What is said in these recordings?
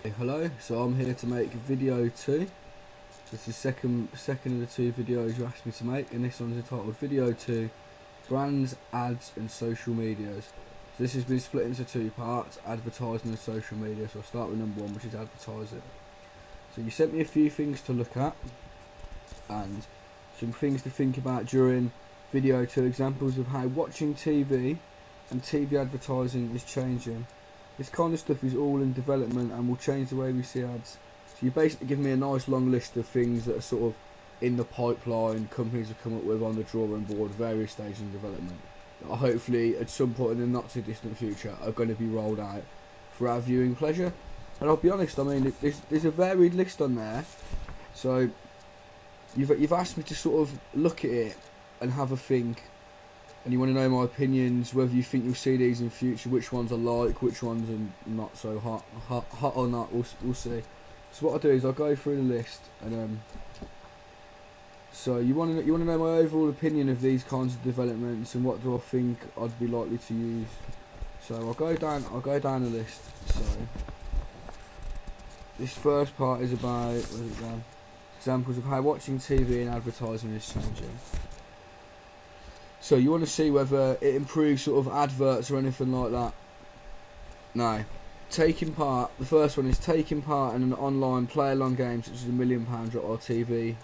Hey, hello, so I'm here to make video 2. So it's the second of the 2 videos you asked me to make, and this one's entitled Video 2 Brands, Ads and Social Medias. So this has been split into 2 parts, advertising and social media. So I'll start with number 1, which is advertising. So you sent me a few things to look at and some things to think about during video 2, examples of how watching TV and TV advertising is changing. This kind of stuff is all in development and will change the way we see ads. So you basically give me a nice long list of things that are sort of in the pipeline, companies have come up with on the drawing board, various stages of development, that hopefully at some point in the not too distant future are going to be rolled out for our viewing pleasure. And I'll be honest, I mean, there's a varied list on there. So you've asked me to sort of look at it and have a think, and you want to know my opinions, whether you think you'll see these in future, which ones I like, which ones are not so hot or not, we'll see. So what I'll do is I'll go through the list, and so you want to know my overall opinion of these kinds of developments and what do I think I'd be likely to use. So I'll go down the list. So this first part is about, where's it gone? Examples of how watching TV and advertising is changing. So you want to see whether it improves sort of adverts or anything like that. No. Taking part, the first one is taking part in an online play-along game such as £1 Million Drop or TV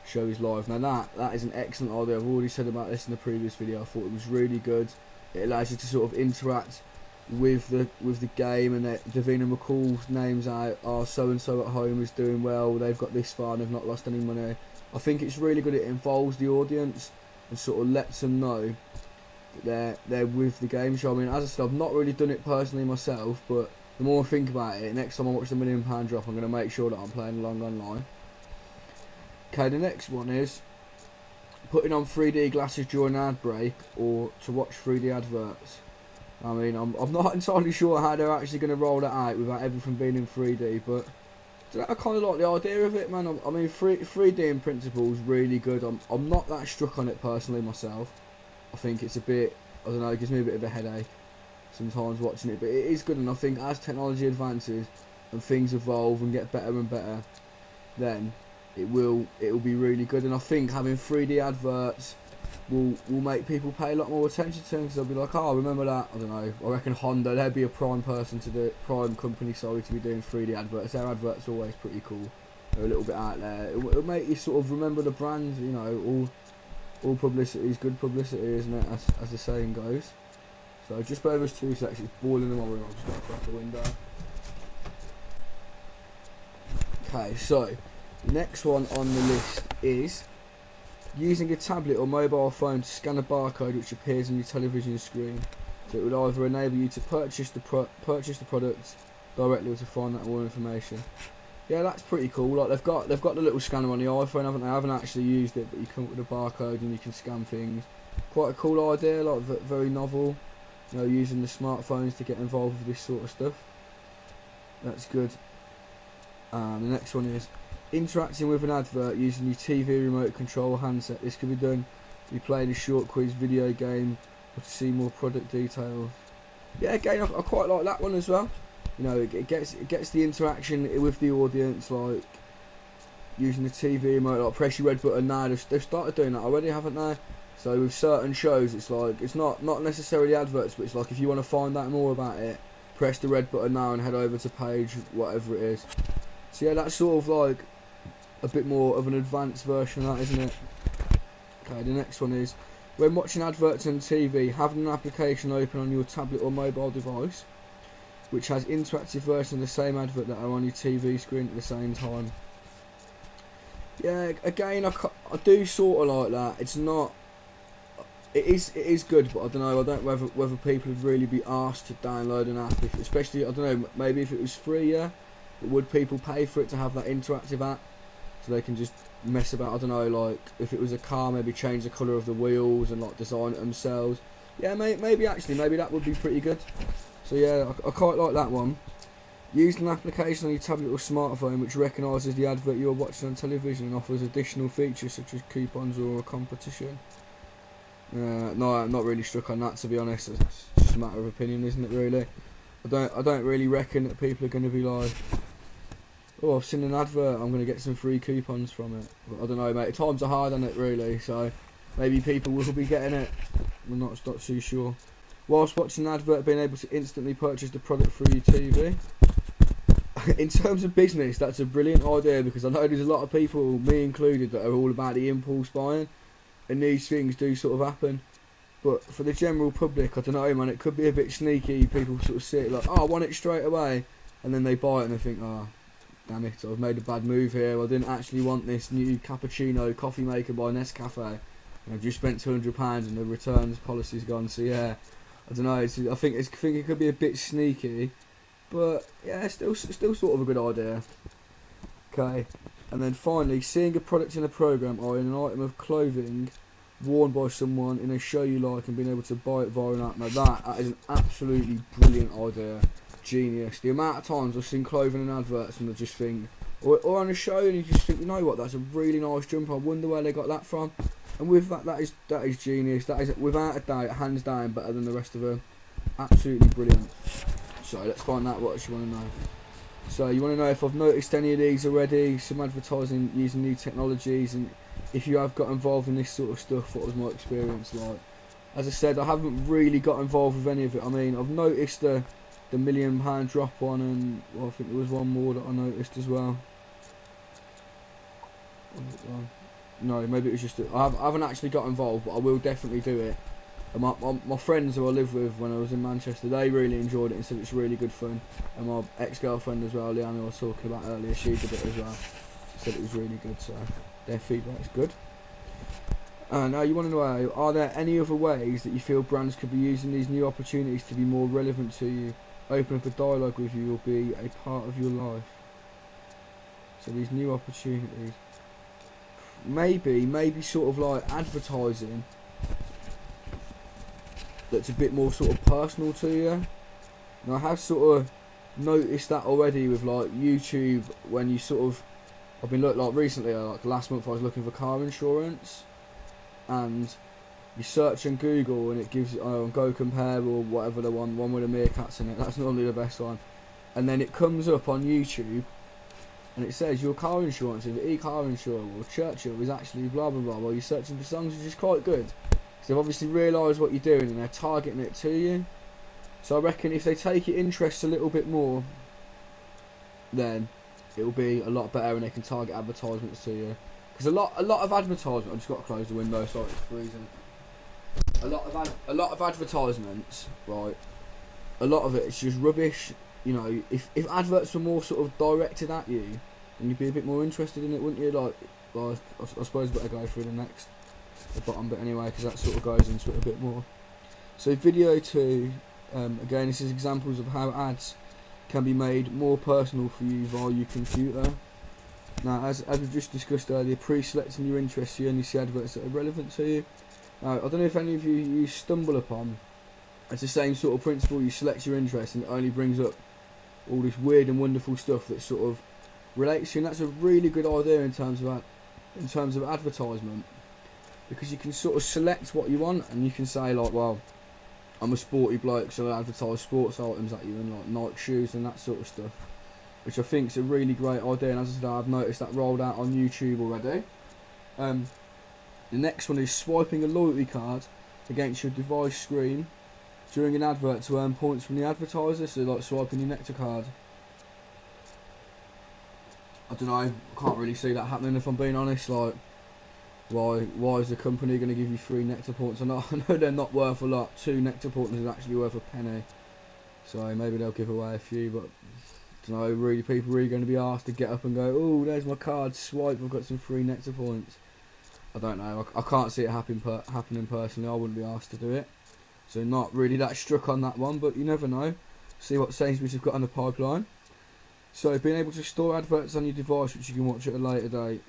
shows live. Now that is an excellent idea. I've already said about this in the previous video. I thought it was really good. It allows you to sort of interact with the game, and Davina McCall's names out. So and so at home is doing well. They've got this far and they've not lost any money. I think it's really good. It involves the audience and sort of lets them know that they're with the game show. I mean, as I said, I've not really done it personally myself, but the more I think about it, next time I watch the £1 Million Drop, I'm going to make sure that I'm playing along online. Okay, the next one is putting on 3D glasses during an ad break or to watch 3D adverts. I mean, I'm not entirely sure how they're actually going to roll that out without everything being in 3D, but I kind of like the idea of it, man. I mean, 3D in principle is really good. I'm not that struck on it personally myself. I think it's a bit, I don't know, it gives me a bit of a headache sometimes watching it, but it is good, and I think as technology advances and things evolve and get better and better, then it will be really good. And I think having 3D adverts will make people pay a lot more attention to them, because they'll be like, oh, remember that? I don't know, I reckon Honda, they'd be a prime person to do, prime company, sorry, to be doing 3D adverts. Their adverts are always pretty cool. They're a little bit out there. It'll make you sort of remember the brand, you know. All publicity is good publicity, isn't it, as the saying goes. So just bear with us 2 seconds, it's boiling in my room. I'm just going to crack the window. Okay, so the next one on the list is using a tablet or mobile phone to scan a barcode which appears on your television screen. So it would either enable you to purchase the product directly or to find out more information. Yeah, that's pretty cool. Like they've got the little scanner on the iPhone, haven't they? I haven't actually used it, but you come up with a barcode and you can scan things. Quite a cool idea, like very novel. You know, using the smartphones to get involved with this sort of stuff. That's good. The next one is interacting with an advert using your TV remote control handset. This can be done if you're playing a short quiz video game or to see more product details. Yeah, again, I quite like that one as well. You know, it gets the interaction with the audience, like using the TV remote, like press your red button now. They've started doing that already, haven't they? So with certain shows, it's like, it's not necessarily adverts, but it's like if you want to find out more about it, press the red button now and head over to page whatever it is. So yeah, that's sort of like a bit more of an advanced version of that, isn't it? Okay, the next one is when watching adverts on TV, having an application open on your tablet or mobile device which has interactive versions of the same advert that are on your TV screen at the same time. Yeah, again, I do sort of like that. It's not. It is good, but I don't know. I don't know whether people would really be asked to download an app, especially, I don't know, maybe if it was free, yeah. But would people pay for it to have that interactive app so they can just mess about? I don't know, like if it was a car, maybe change the colour of the wheels and like design it themselves. Yeah, maybe that would be pretty good. So yeah, I quite like that one. Using an application on your tablet or smartphone which recognises the advert you're watching on television and offers additional features such as coupons or a competition. No, I'm not really struck on that, to be honest. It's just a matter of opinion, isn't it? Really, I don't really reckon that people are going to be like oh, I've seen an advert, I'm going to get some free coupons from it. But I don't know, mate. Times are hard on it, really, so maybe people will be getting it. I'm not too sure. Whilst watching an advert, being able to instantly purchase the product through your TV. In terms of business, that's a brilliant idea, because I know there's a lot of people, me included, that are all about the impulse buying, and these things do sort of happen. But for the general public, I don't know, man, it could be a bit sneaky. People sort of see it like, oh, I want it straight away, and then they buy it and they think, oh, damn it, I've made a bad move here. I didn't actually want this new cappuccino coffee maker by Nescafe, and I've just spent £200 and the returns policy's gone. So yeah, I don't know. I think it could be a bit sneaky, but yeah, still sort of a good idea. Okay, and then finally, seeing a product in a program or in an item of clothing worn by someone in a show you like and being able to buy it via an app. Now that is an absolutely brilliant idea. Genius. The amount of times I've seen clothing in adverts and I just think, or on a show, and you just think, you know what, that's a really nice jumper, I wonder where they got that from. And with that is genius. That is without a doubt, hands down, better than the rest of them. Absolutely brilliant. So let's find out what you want to know. So you want to know if I've noticed any of these already, some advertising using new technologies, and if you have got involved in this sort of stuff, what was my experience like? As I said, I haven't really got involved with any of it. I mean, I've noticed the £1 million drop one, and well, I think there was one more that I noticed as well. No, maybe it was just I haven't actually got involved, but I will definitely do it. And my friends who I lived with when I was in Manchester, they really enjoyed it and said it's really good fun. And my ex-girlfriend as well, Leanne, who I was talking about earlier, she did it as well. She said it was really good, so their feedback is good. Now you want to know, are there any other ways that you feel brands could be using these new opportunities to be more relevant to you, open up a dialogue with you, or be a part of your life? So these new opportunities, maybe sort of like advertising that's a bit more sort of personal to you. And I have sort of noticed that already with like YouTube, when you sort of, I've been like recently, like last month I was looking for car insurance, and you search on Google and it gives Go Compare or whatever the one with the meerkats in it, that's normally the best one, and then it comes up on YouTube and it says your car insurance with e-car insurer or Churchill is actually blah blah blah, while you're searching for songs, which is quite good. So they've obviously realised what you're doing and they're targeting it to you. So I reckon if they take your interest a little bit more, then it'll be a lot better and they can target advertisements to you. Because a lot of advertisement, I've just got to close the window, sorry, it's freezing. A lot of advertisements, right, a lot of it is just rubbish. You know, if adverts were more sort of directed at you, then you'd be a bit more interested in it, wouldn't you? Like I suppose better go through the bottom bit anyway, because that sort of goes into it a bit more. So video 2, again, this is examples of how ads can be made more personal for you via your computer. Now, as we just discussed earlier, pre-selecting your interests, you only see adverts that are relevant to you. Now, I don't know if any of you stumble upon, it's the same sort of principle. You select your interest and it only brings up all this weird and wonderful stuff that sort of relates to you, and that's a really good idea in terms of advertisement, because you can sort of select what you want, and you can say like, well, I'm a sporty bloke, so I advertise sports items at you and like Nike shoes and that sort of stuff, which I think is a really great idea. And as I said, I've noticed that rolled out on YouTube already. The next one is swiping a loyalty card against your device screen during an advert to earn points from the advertiser. So like swiping your Nectar card. I don't know, I can't really see that happening if I'm being honest. Like, why is the company going to give you 3 Nectar points? I know they're not worth a lot. 2 Nectar points is actually worth a penny. So maybe they'll give away a few, but I don't know, really, people really going to be asked to get up and go, oh, there's my card, swipe, I've got some 3 Nectar points. I don't know, I can't see it happening personally. I wouldn't be asked to do it. So not really that struck on that one, but you never know. See what Sainsbury's have got on the pipeline. So being able to store adverts on your device which you can watch at a later date.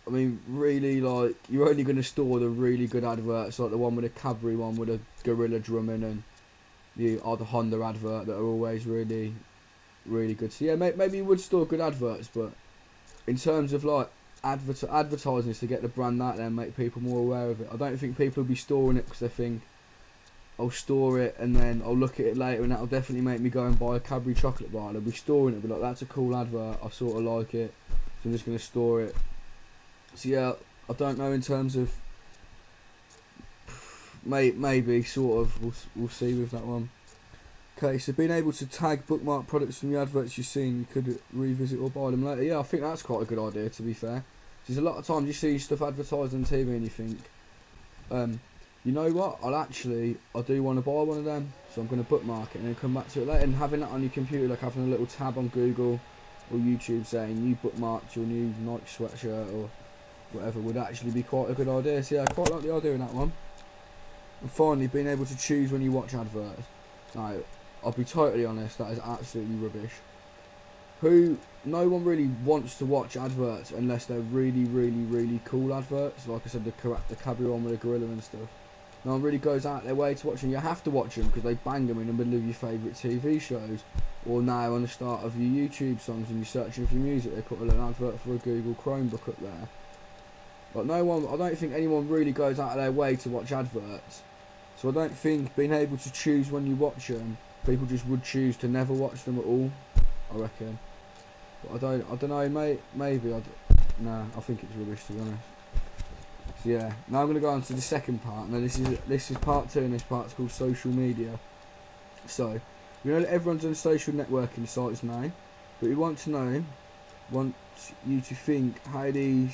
I mean, really, like, you're only going to store the really good adverts, like the one with a Cadbury one with a gorilla drumming, and the Honda advert that are always really, really good. So yeah, maybe you would store good adverts, but in terms of like advertising is to get the brand out there and make people more aware of it. I don't think people will be storing it because they think, I'll store it and then I'll look at it later, and that'll definitely make me go and buy a Cadbury chocolate bar. And I'll be storing it, but like, that's a cool advert, I sort of like it, so I'm just going to store it. So yeah, I don't know in terms of, maybe sort of, we'll see with that one. Okay, so being able to tag bookmark products from the adverts you've seen, you could revisit or buy them later. Yeah, I think that's quite a good idea, to be fair. There's a lot of times you see stuff advertised on TV and you think, you know what, I do want to buy one of them, so I'm going to bookmark it and then come back to it later. And having that on your computer, like having a little tab on Google or YouTube saying you bookmarked your new Nike sweatshirt or whatever, would actually be quite a good idea. So yeah, I quite like the idea in that one. And finally, being able to choose when you watch adverts. Now, I'll be totally honest, that is absolutely rubbish. No one really wants to watch adverts unless they're really, really, really cool adverts. Like I said, the Cadbury one with the gorilla and stuff. No one really goes out their way to watch them. You have to watch them because they bang them in the middle of your favourite TV shows, or now on the start of your YouTube songs and you're searching for music, they put a little advert for a Google Chromebook up there. But I don't think anyone really goes out of their way to watch adverts. So I don't think being able to choose when you watch them, people just would choose to never watch them at all, I reckon. But I don't know, mate. Maybe nah, I think it's rubbish, to be honest. So yeah, now I'm gonna go on to the second part. Now this is part 2, and this part's called social media. So we know that everyone's on social networking sites now, but we want you to think how you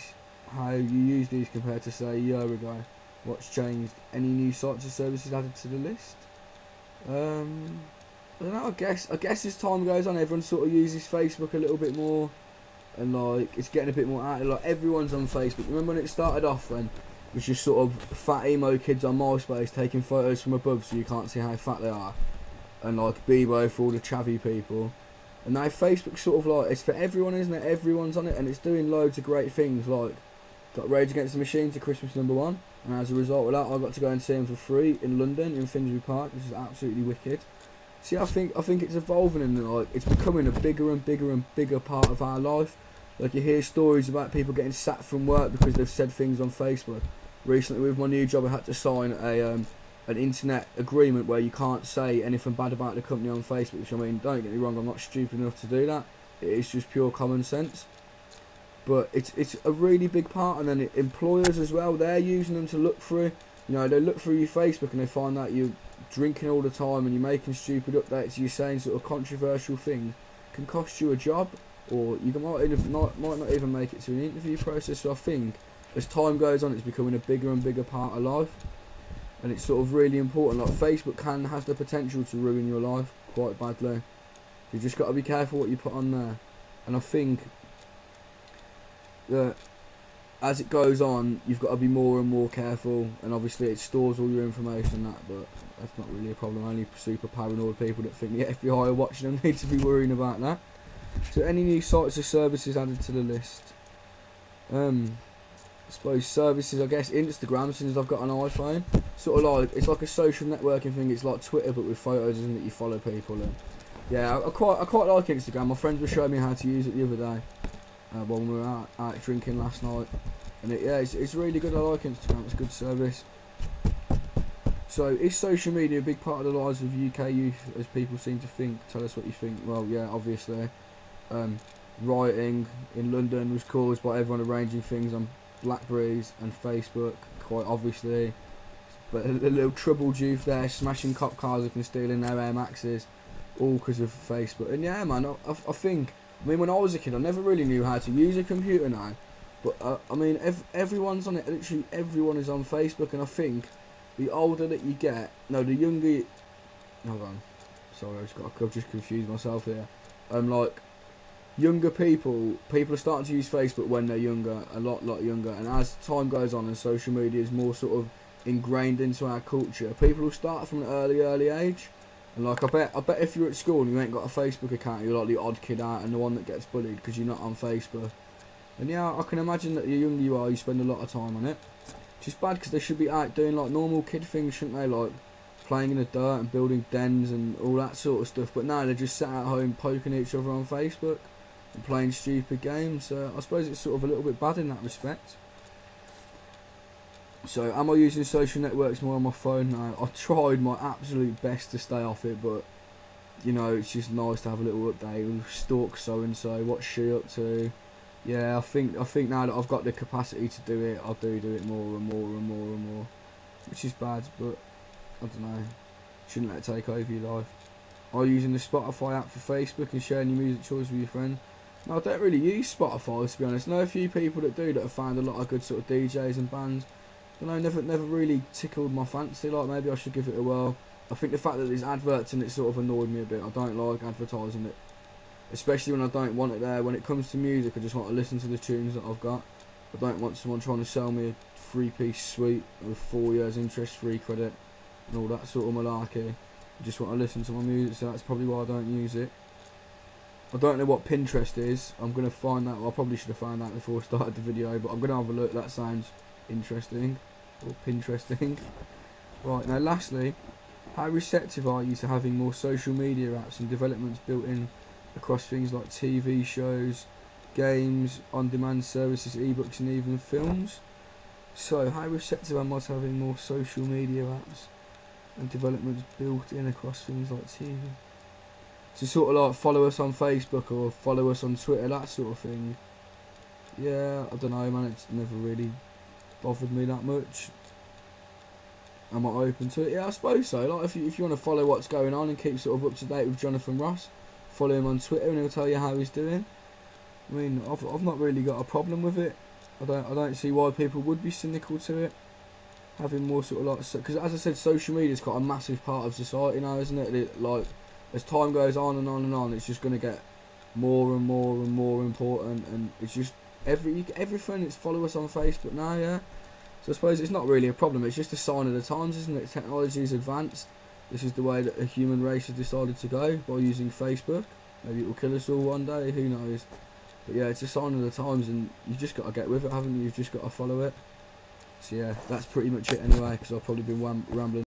use these compared to say a year ago. What's changed? Any new sites or services added to the list? I don't know, I guess as time goes on, everyone sort of uses Facebook a little bit more, and like it's getting a bit more out there. Like everyone's on Facebook. Remember when it started off, when it was just sort of fat emo kids on MySpace taking photos from above so you can't see how fat they are, and like Bebo for all the chavvy people. And now Facebook's sort of like, it's for everyone, isn't it? Everyone's on it, and it's doing loads of great things. Like got Rage Against the Machine to Christmas #1, and as a result of that, I got to go and see him for free in London in Finsbury Park, which is absolutely wicked. See, I think it's evolving, and like it's becoming a bigger and bigger and bigger part of our life. Like you hear stories about people getting sacked from work because they've said things on Facebook. Recently, with my new job, I had to sign an internet agreement where you can't say anything bad about the company on Facebook. Which, I mean, don't get me wrong, I'm not stupid enough to do that. It is just pure common sense. But it's a really big part, and then employers as well, they're using them to look through. You know, they look through your Facebook and they find that you're drinking all the time and you're making stupid updates, you're saying sort of controversial things, can cost you a job, or you might not even make it to an interview process. So I think as time goes on, it's becoming a bigger and bigger part of life, and it's sort of really important. Like Facebook has the potential to ruin your life quite badly. You just got to be careful what you put on there, and I think that as it goes on, you've got to be more and more careful, and obviously it stores all your information and that, but that's not really a problem. Only super paranoid people that think the FBI are watching them need to be worrying about that. So any new sites or services added to the list? I suppose services, I guess Instagram, since I've got an iPhone. Sort of like, it's like a social networking thing. It's like Twitter but with photos, isn't it? You follow people, and yeah, I quite like Instagram. My friends were showing me how to use it the other day when we were out drinking last night, and it's really good. I like Instagram. It's a good service. So is social media a big part of the lives of UK youth, as people seem to think? Tell us what you think. Well, yeah, obviously. Rioting in London was caused by everyone arranging things on Blackberries and Facebook, quite obviously. But a little troubled youth there, smashing cop cars up and stealing their Air Maxes, all because of Facebook. And yeah, man, I think, I mean, when I was a kid, I never really knew how to use a computer now. But, I mean, everyone's on it, literally everyone is on Facebook, and I think the older that you get, no, the younger, hold on, sorry, I've just confused myself here. Like, younger people are starting to use Facebook when they're younger, a lot younger, and as time goes on and social media is more sort of ingrained into our culture, people will start from an early age. And like, I bet if you're at school and you ain't got a Facebook account, you're like the odd kid out and the one that gets bullied because you're not on Facebook. And yeah, I can imagine that the younger you are, you spend a lot of time on it. Which is bad, because they should be out doing like normal kid things, shouldn't they? Like playing in the dirt and building dens and all that sort of stuff. But now they're just sat at home poking each other on Facebook and playing stupid games. I suppose it's sort of a little bit bad in that respect. So am I using social networks more on my phone now? I tried my absolute best to stay off it, but you know, it's just nice to have a little update. Stalk so and so, what's she up to? Yeah, I think now that I've got the capacity to do it, I'll do it more and more and more and more, which is bad, but I don't know. Shouldn't let it take over your life. Are you using the Spotify app for Facebook and sharing your music choice with your friends? No, I don't really use Spotify, to be honest. I know a few people that do, that have found a lot of good sort of DJs and bands. But no, never really tickled my fancy. Like, maybe I should give it a whirl. I think the fact that there's adverts in it sort of annoyed me a bit. I don't like advertising it, especially when I don't want it there. When it comes to music, I just want to listen to the tunes that I've got. I don't want someone trying to sell me a 3-piece suite with 4 years interest-free credit and all that sort of malarkey. I just want to listen to my music, so that's probably why I don't use it. I don't know what Pinterest is. I'm going to find that. Well, I probably should have found that before I started the video, but I'm going to have a look. That sounds interesting, or Pinteresting. Right, now lastly, how receptive are you to having more social media apps and developments built in across things like TV shows, games, on-demand services, ebooks and even films? So, how receptive am I to having more social media apps and developments built in across things like TV? So sort of like follow us on Facebook or follow us on Twitter, that sort of thing. Yeah, I don't know, man, it's never really bothered me that much. Am I open to it? Yeah, I suppose so. Like, if you want to follow what's going on and keep sort of up to date with Jonathan Ross, follow him on Twitter and he'll tell you how he's doing. I mean, I've not really got a problem with it. I don't see why people would be cynical to it. Having more sort of like, because as I said, social media's got a massive part of society now, isn't it? Like, as time goes on and on and on, it's just going to get more and more and more important, and it's just everything. It's follow us on Facebook now, yeah. So I suppose it's not really a problem. It's just a sign of the times, isn't it? Technology is advanced. This is the way that the human race has decided to go, by using Facebook. Maybe it will kill us all one day. Who knows? But yeah, it's a sign of the times, and you've just got to get with it, haven't you? You've just got to follow it. So yeah, that's pretty much it anyway, because I've probably been rambling